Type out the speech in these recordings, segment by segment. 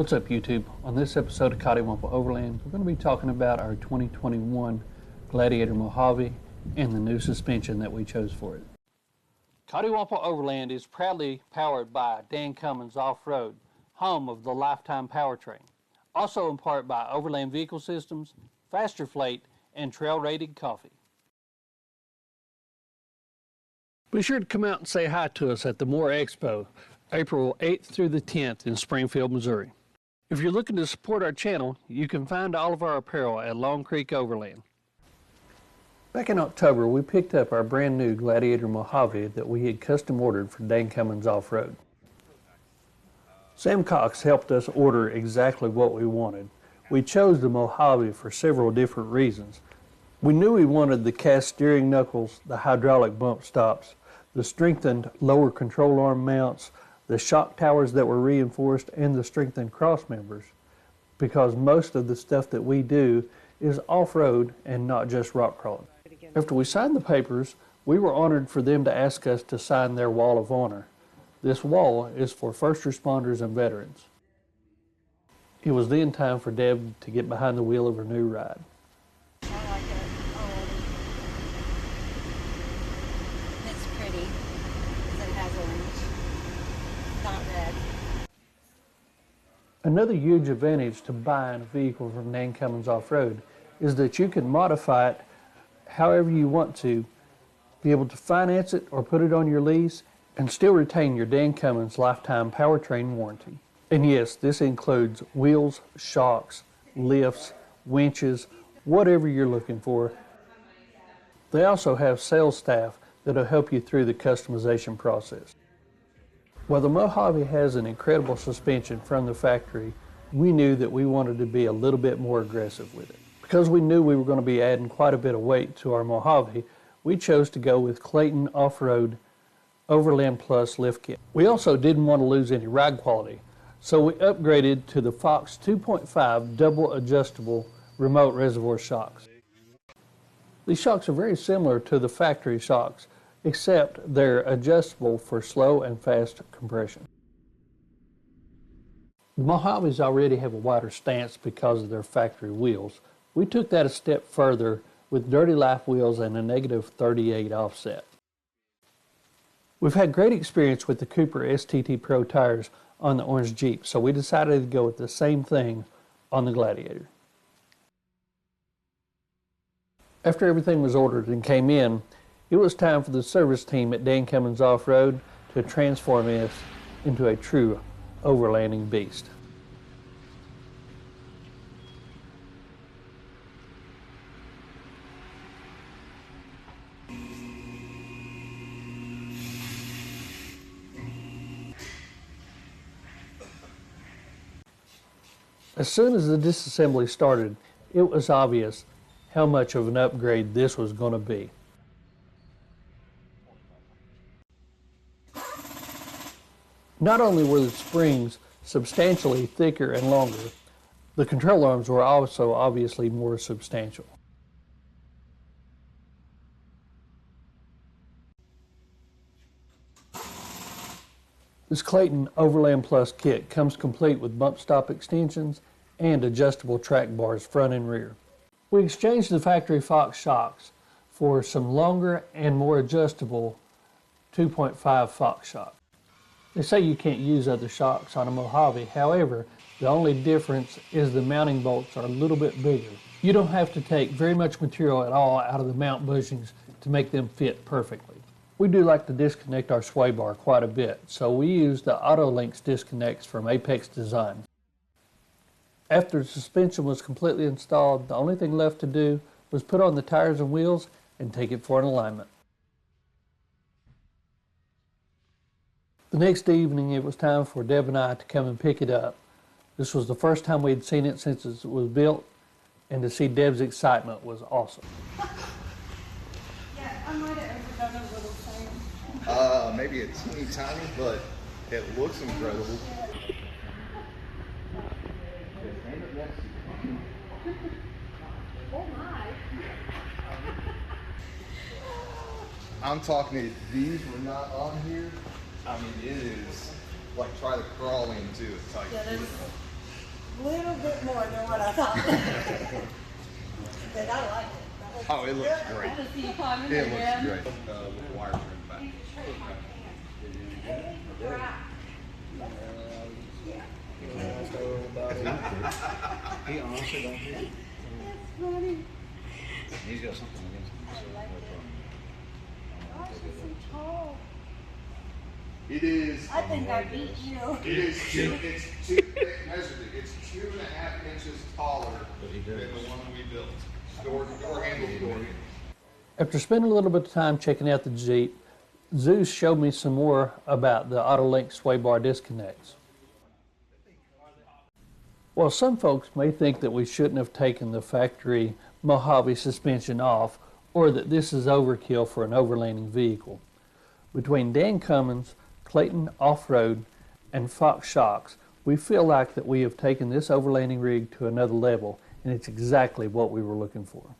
What's up, YouTube? On this episode of Coddiwomple Overland, we're going to be talking about our 2021 Galdiator Mojave and the new suspension that we chose for it. Coddiwomple Overland is proudly powered by Cummins Offroad, home of the Lifetime powertrain. Also in part by Overland Vehicle Systems, Faster Fleet, and Trail Rated Coffee. Be sure to come out and say hi to us at the Moore Expo, April 8th through the 10th in Springfield, Missouri. If you're looking to support our channel, you can find all of our apparel at Long Creek Overland. Back in October, we picked up our brand new Galdiator Mojave that we had custom ordered for Cummins Offroad. Sam Cox helped us order exactly what we wanted. We chose the Mojave for several different reasons. We knew we wanted the cast steering knuckles, the hydraulic bump stops, the strengthened lower control arm mounts, the shock towers that were reinforced, and the strengthened cross members, because most of the stuff that we do is off-road and not just rock crawling. After we signed the papers, we were honored for them to ask us to sign their wall of honor. This wall is for first responders and veterans. It was then time for Deb to get behind the wheel of her new ride. I like it already. It's pretty because it has orange, not red. Another huge advantage to buying a vehicle from Cummins Offroad is that you can modify it however you want to, be able to finance it or put it on your lease, and still retain your Cummins lifetime powertrain warranty. And yes, this includes wheels, shocks, lifts, winches, whatever you're looking for. They also have sales staff that'll help you through the customization process. While the Mojave has an incredible suspension from the factory, we knew that we wanted to be a little bit more aggressive with it. Because we knew we were going to be adding quite a bit of weight to our Mojave, we chose to go with Clayton Offroad Overland Plus lift kit. We also didn't want to lose any ride quality, so we upgraded to the Fox 2.5 double adjustable remote reservoir shocks. These shocks are very similar to the factory shocks, except they're adjustable for slow and fast compression. The Mojaves already have a wider stance because of their factory wheels. We took that a step further with Dirty Life wheels and a -38 offset. We've had great experience with the Cooper STT Pro tires on the orange Jeep, so we decided to go with the same thing on the Galdiator. After everything was ordered and came in, it was time for the service team at Cummins Offroad to transform us into a true overlanding beast. As soon as the disassembly started, it was obvious how much of an upgrade this was going to be. Not only were the springs substantially thicker and longer, the control arms were also obviously more substantial. This Clayton Overland Plus kit comes complete with bump stop extensions and adjustable track bars front and rear. We exchanged the factory Fox shocks for some longer and more adjustable 2.5 Fox shocks. They say you can't use other shocks on a Mojave, however, the only difference is the mounting bolts are a little bit bigger. You don't have to take very much material at all out of the mount bushings to make them fit perfectly. We do like to disconnect our sway bar quite a bit, so we use the Auto-Links disconnects from Apex Design. After the suspension was completely installed, the only thing left to do was put on the tires and wheels and take it for an alignment. The next evening it was time for Deb and I to come and pick it up. This was the first time we had seen it since it was built, and to see Deb's excitement was awesome. Yeah, I might have overdone a little thing. Maybe a teeny tiny, but it looks incredible. Oh my. I'm talking, if these were not on here, I mean, it is like try to crawl into it type. Yeah, little bit more than what I thought. But I like it. Oh, it looks great. I want to see you climb in It there, looks Dad. great. With wires in the back. He honestly don't care. That's funny. He's got something against him. Gosh, it's so tall. It is. I think I beat you. It is two. It's two. They measured it. It's 2.5 inches taller than the one we built. Door handle, door handle. After spending a little bit of time checking out the Jeep, Zeus showed me some more about the Autolink Swaybar Disconnects. While some folks may think that we shouldn't have taken the factory Mojave suspension off, or that this is overkill for an overlanding vehicle, between Dan Cummins, Clayton Offroad, and Fox Shocks, we feel like that we have taken this overlanding rig to another level, and it's exactly what we were looking for.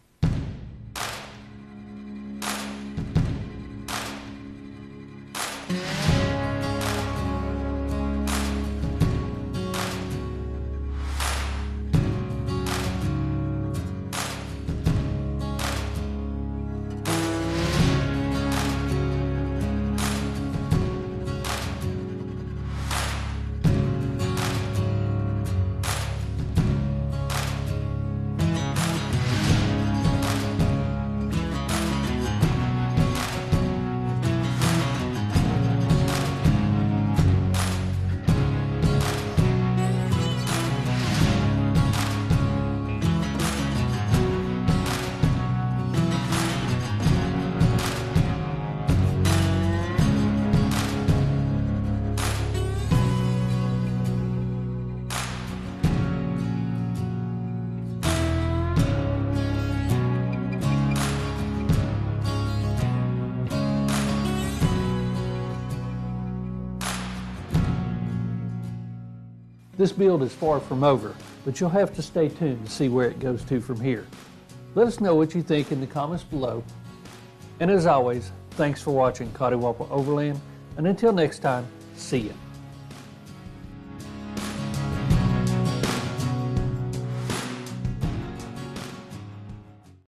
This build is far from over, but you'll have to stay tuned to see where it goes to from here. Let us know what you think in the comments below. And as always, thanks for watching Coddiwomple Overland, and until next time, see ya.